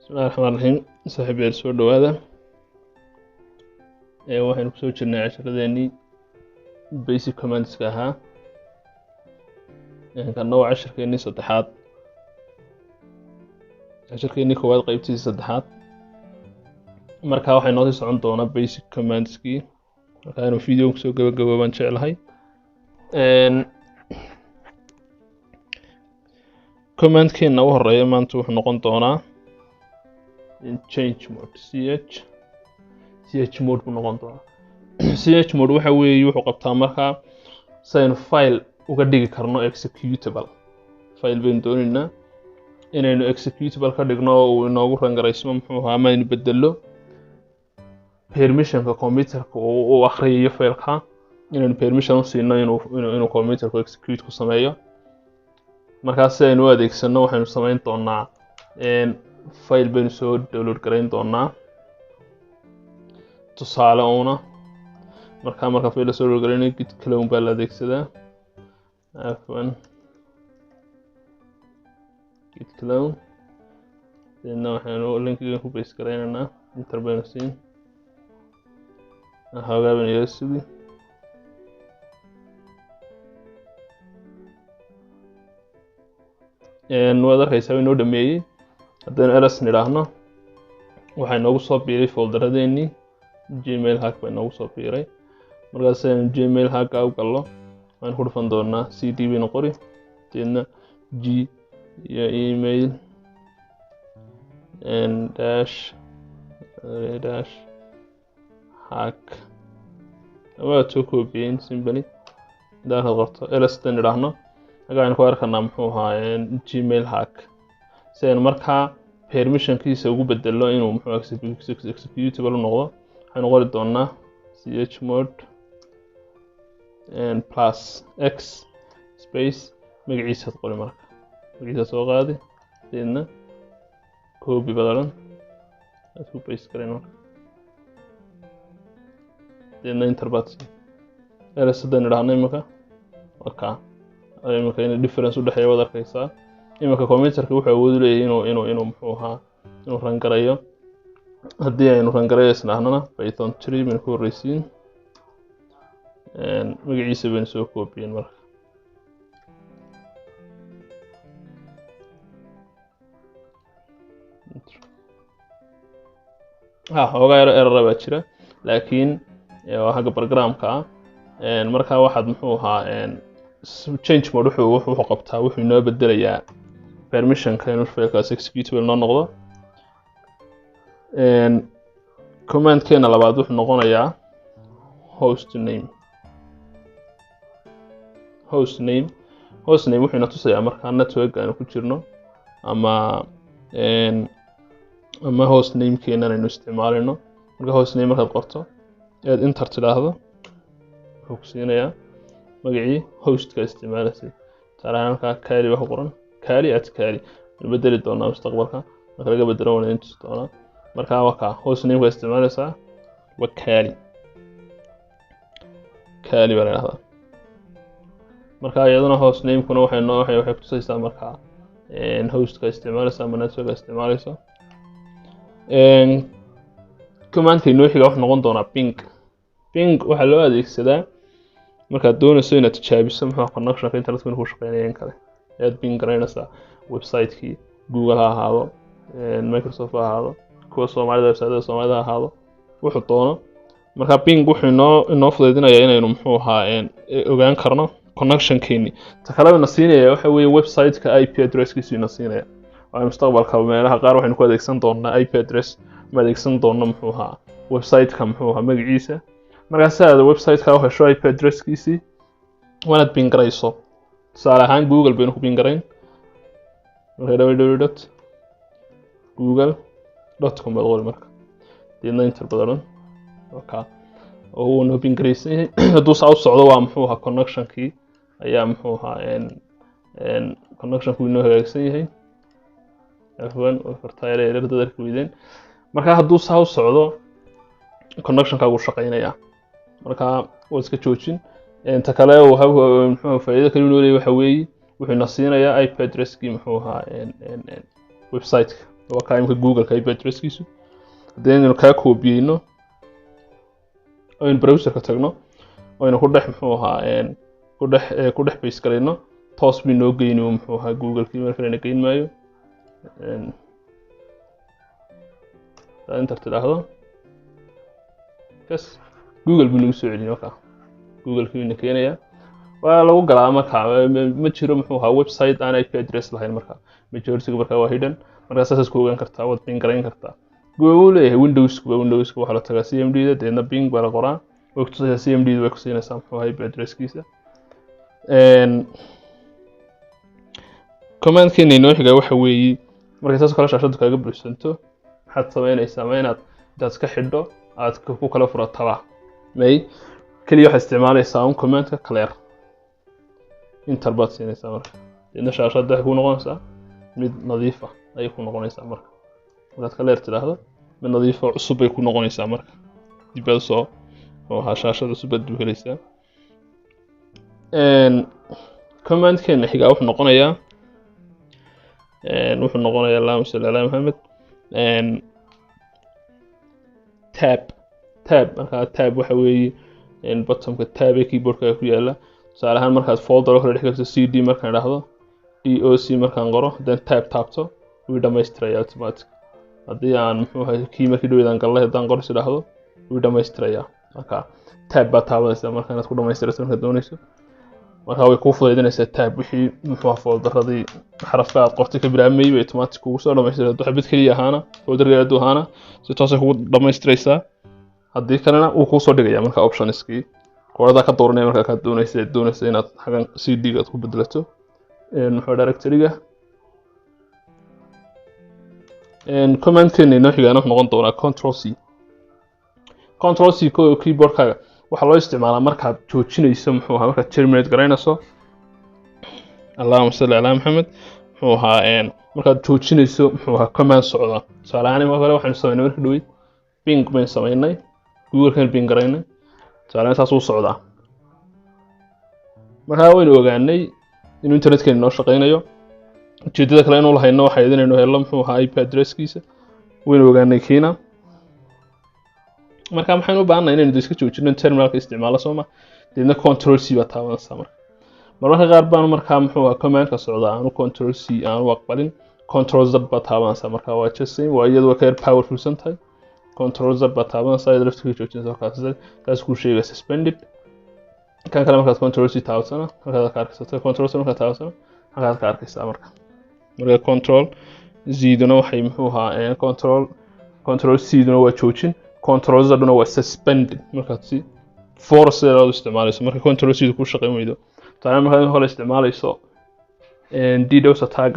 بسم الله الرحمن الرحيم صاحبي soo dhawaada waxaan ku soo jirnay casharadeenii basic commands ka ahaa kana waa casharkeenii saddexaad casharkeenii koowaad qaybtiisa saddexaad marka waxay noo socon doonaa basic commands kii marka inuu video ku soo gabagabooban jecelahay command keena ugu horeeya maanta wuxuu noqon doonaa change mode ch mode buu noqon doonaa ch mode waxa weeye wuxuu qabtaa marka saynu file uga dhigi karno executable file baynu doonaynaa inaynu executable ka dhigno oo uu inoogu rangareysmo muxuu ahaa ama aynu bedelo permissionka computerka uu akhriyo fileka inaynu permission u siino inuu computerku execute ku sameeyo markaas aynu u adeegsano waxaynu samayn doonaa file baynu soo download gareyn doonaa tusaale una marka file soo download gareyn git clone baa la adeegsadaa afwan git clone waxaynu linkiga ku paste gareynaa enter baynu siin hagaabin iyo sugi waad arkaysaa inuu dhameeyay haddana ls nidhaahno waxay noogu soo biiray folderadeenii gmail hack bay noogu soo biiray markaas aynu gmail hack u gallo waxaan ku dhufan doonaa cd baynu qori deedna g iyo email dash hack waa soo koobiyeen simply hadaan qorto ls dan nidhaahno waxaan ku arkanaa muxuu ahaa gmail hack si aynu markaa permissionkiisa ugu bedelo inuu muxuu executable u noqdo waxaynu qori doonaa chmod plus x space magaciisa qori marka magaciisa soo qaadi deedna copy badalan aad ku paste gareyn marka deedna enter button ls dan idhaahno imika imika in difference u dhaxeeyo wada arkaysaa imika computerka wuxuu awood u leeyahay inuu muxuu ahaa inuu rangarayo haddii aynu rangarayo isnaahnana python 3 baynu ku horreysiin magaciisa baynu soo koobiyeen marka hoogaa error baa jira laakiin waa xagga programka marka waxaad muxuu ahaa change mode wuxuu qabtaa wuxuu inoo bedelayaa permissionka inuu filekaas executable noo noqdo command keena labaad wuxuu noqonayaa hostname wuxuu ina tusayaa markaa network aynu ku jirno ama hostname keenan aynu isticmaalino marka hostname markaad qorto aad enter tidhaahdo wuxuu ku siinayaa magacii hostka isticmaalaysay taariikhan halkaa kali waxa qoran kali bedeli doonaa mustaqbalka marka laga bedelo waan intus doonaa marka waa hostname ka isticmaalaysaa waa kali baa leedahay marka iyaduna hostname kuna waxay ku tusaysaa marka hostka isticmaalaysaa ama network isticmaalaysaa commandka inoo xiga wuxuu noqon doonaa ping waxaa loo adeegsadaa markaad doonayso inaad tijaabiso muxuu connectionka internetka inuu ku shaqeynayo in kale aad ping garaynaysaa website-kii google ha ahaado microsoft ha ahaado kuwa soomaalida website-da soomaalida ha ahaado wuxuu doono marka ping wuxuu inoo fududeynaya inaynu muxuu ahaa ogaan karno connectionkeeni ta kale ina siinaya waxa weeye website-ka IP address-kiisu ina siinaya waa mustaqbalka meelaha qaar waxaynu ku adeegsan doonaa IP address ma adeegsan doono muxuu ahaa website-ka muxuu ahaa magaciisa markaas aad website-ka u hesho IP address-kiisii waanaad ping garayso tusaale ahaan google baynu ku ping garayn www.google.com baad qori marka deedna enter badalan oo uuna ping garaysan yahay hadduu saa u socdo waa muxuu ahaa connectionkii ayaa muxuu ahaa connectionku inoo hagaagsan yahay afwan fartaayada dadka weydeen marka hadduu saa u socdo connectionkaagu shaqeynaya marka waa iska joojin inta kale muxuu faa'iido kale inuu leeyahay waxa weeye wuxuu na siinayaa IP address-kii muxuu ahaa website-ka waa ka imka Google ka IP addresskiisu hadaynu ka koobiyeyno oo in browser ka tagno oo ina ku dhex muxuu ahaa ku dhex base gareyno toos bi noo geyno muxuu ahaa Google kii marka la geyn maayo enter tiraahdo kas Google bi nagu soo celinayo ka Google kii ina keenaya waa lagu galaa marka ma jiro muxuu ahaa website aan IP address lahayn marka majority marka waa hidden marka saas ku ogaan kartaa wad ping gareyn kartaa Google Windows waxa la tagaa CMD da deedna ping baa la qoraa waqtiga CMD way ku siinaysaa muxuu ahaa IP addresskiisa command keenay noo xiga waxa weeye marka taas kala shaashadu kaaga buuxsanto waxaad sameynaysaa inaad dad ka xidho aad ku kala furataa may kaliya waxa isticmaalaysaa command-ka clear enter baad siinaysaa marka deedna shaashada waxay ku noqonaysaa mid nadiif ah ay ku noqonaysaa marka markaad clear tiraahdo mid nadiif ah cusub ay ku noqonaysaa marka dib aad soo oo shaashada cusub aad helaysaa command-keena xiga wuxuu noqonayaa Allahumma salli ala Muhammad tab marka tab waxa weeye bottom-ka tab ee keyboard-ka ku yaala tusaale ahaan markaad folder kala dhex galto cd markaan raahdo doc markaan qoro then tab taabto wuu dhameystiraya automatic hadii aan muxuu ahaa key markii dhaweydaan galay hadaan qoro sidhaahdo wuu dhameystiraya marka tab ba taabanaysa markaan ku dhameystirayso markaad doonayso marka way ku fududeynaysaa tab wixii muxuu folderadii xarafkaad qortay ka bilaabmay bay automatic ugu soo dhameystiraysaa waxa bid kaliya ahaana foldergeedu ahaana si toos ah ugu dhameystiraysaa hadii kalena uu ku soo dhigaya marka optionskii qorada ka dooranay marka ka doonaysa inaad xagan CD-ga ku bedelato muxuu directory-ga command-keena inoo xigaana noqon doona control C keyboard-kaaga waxa loo isticmaalaa markaad joojinayso muxuu ahaa markaad terminate gareynayso Allahumma salli ala Muhammad muxuu ahaa markaad joojinayso muxuu ahaa command socda tusaale kale waxaan sameynay markii dhaweyd ping baan sameynay Google kan ping gareynay tusaale taas uu socdaa marka waynu ogaanay inuu internet-ka inoo shaqeynayo ujeedada kale inuu lahayno waxa idinayno helo muxuu ahaa IP addresskiisa waynu ogaanay kiina marka maxaynu u baahanahay inaynu iska joojino terminalka isticmaalo Soomaa deedna control C ba taabanaysaa marka qaar baan marka muxuu ahaa command-ka socdaa aanu control C aanu aqbalin control Z ba taabanaysaa marka waa just same waa iyadoo ka powerful santahay control Z ba taabanaysaa iyadoo laftiisa joojinaysa kaas ku sheegay suspended kan kale marka control C taabansana marka ka arkaysaa control C marka taabansana halka ka arkaysaa marka control Z duna waxay muxuu ahaa control C duna waa joojin control Z duna waa suspended marka si force loo isticmaalayso marka control C ku shaqeyn weydo taana marka hore isticmaalayso DDoS attack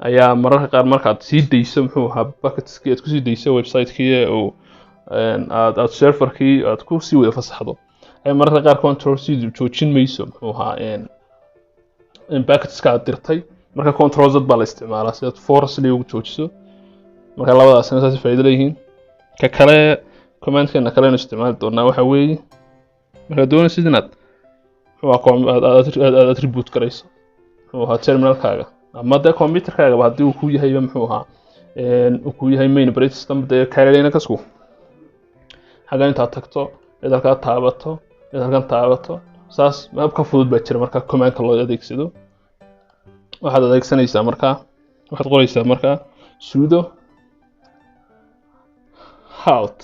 ayaa mararka qaar markaad sii deyso muxuu ahaa packets-kii aad ku sii deyso website-kii oo aad server-kii aad ku sii wada fasaxdo ay mararka qaar control C joojin mayso muxuu ahaa packets-ka aad dirtay marka control Z baa la isticmaalaa si aad force ugu joojiso marka labadaas saas faa'iido leeyihiin ka kale command-keena kale inuu isticmaali doonaa waxa weeye marka doonaysid inaad aad reboot garayso muxuu ahaa terminal-kaaga ama de computer-kaaga hadii uu ku yahay muxuu ahaa uu ku yahay main operating system de kaaleyna kasku hagan inta tagto idalka taabato saas hab ka fudud baa jira marka command-ka loo adeegsado waxaad adeegsanaysaa marka waxaad qoraysaa marka sudo halt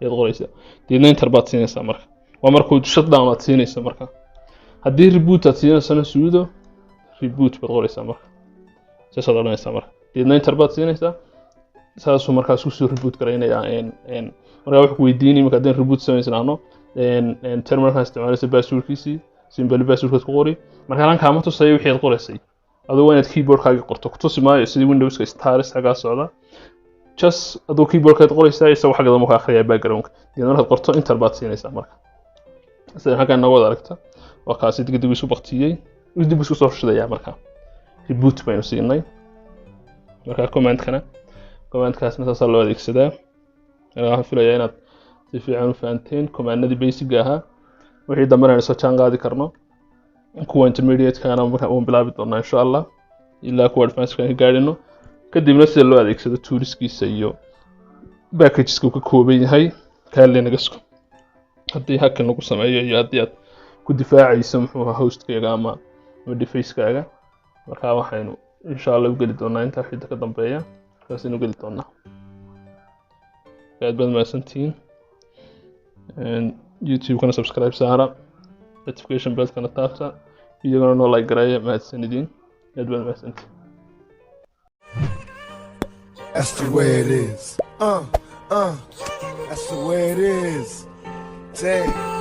yaad qoraysaa deedna enter baad siinaysaa marka waa markuu shutdown aad siinaysaa marka hadii reboot aad siinaysaa sudo reboot baad qoraysaa marka saad oranaysaa marka deedna enter baad siinaysaa saas uu markaas soo reboot gareynaya marka wax ku weydiinay marka hadii reboot sameysnaano terminal-ka isticmaalaysa password-kiisii simple password-ka ku qori marka halka ma tusay wixii aad qoraysay adoo inaad keyboard-kaaga qorto ku tusi maayo sidii Windows-ka stars xaga socda just adoo keyboard-ka qoraysay isagoo xagga dambe ka akhriyaa background-ka deedna markaad qorto enter baad siinaysaa marka sidoo xagga nagu wada aragta waa kaasi dib isu baqtiyay dib isu soo shidaya marka reboot baynu siinay marka command-kaasna saas loo adeegsadaa waxaan filayaa inaad si fiican u fahanteen command-nadii basic ahaa wixii dambe aynu soo jaan qaadi karno kuwa intermediate-kana marka uu bilaabi doonaa insha Allah ilaa kuwa advanced-ka gaarino kadibna sida loo adeegsado toolskiisa iyo packageska uu ka kooban yahay kaale naga soo haddii hakan lagu sameeyo iyo haddii aad ku difaacayso muxuu ahaa hostkaaga ama device-kaaga marka waxaynu insha Allah u geli doonaa inta xidda ka dambeeya kaas inuu geli doonaa aad baad mahadsantihiin YouTube kana subscribe saara notification bell kana taabta iyagana noo like gareeya mahadsanidin aad baad mahadsantihiin. That's the way it is. That's the way it is. Dang.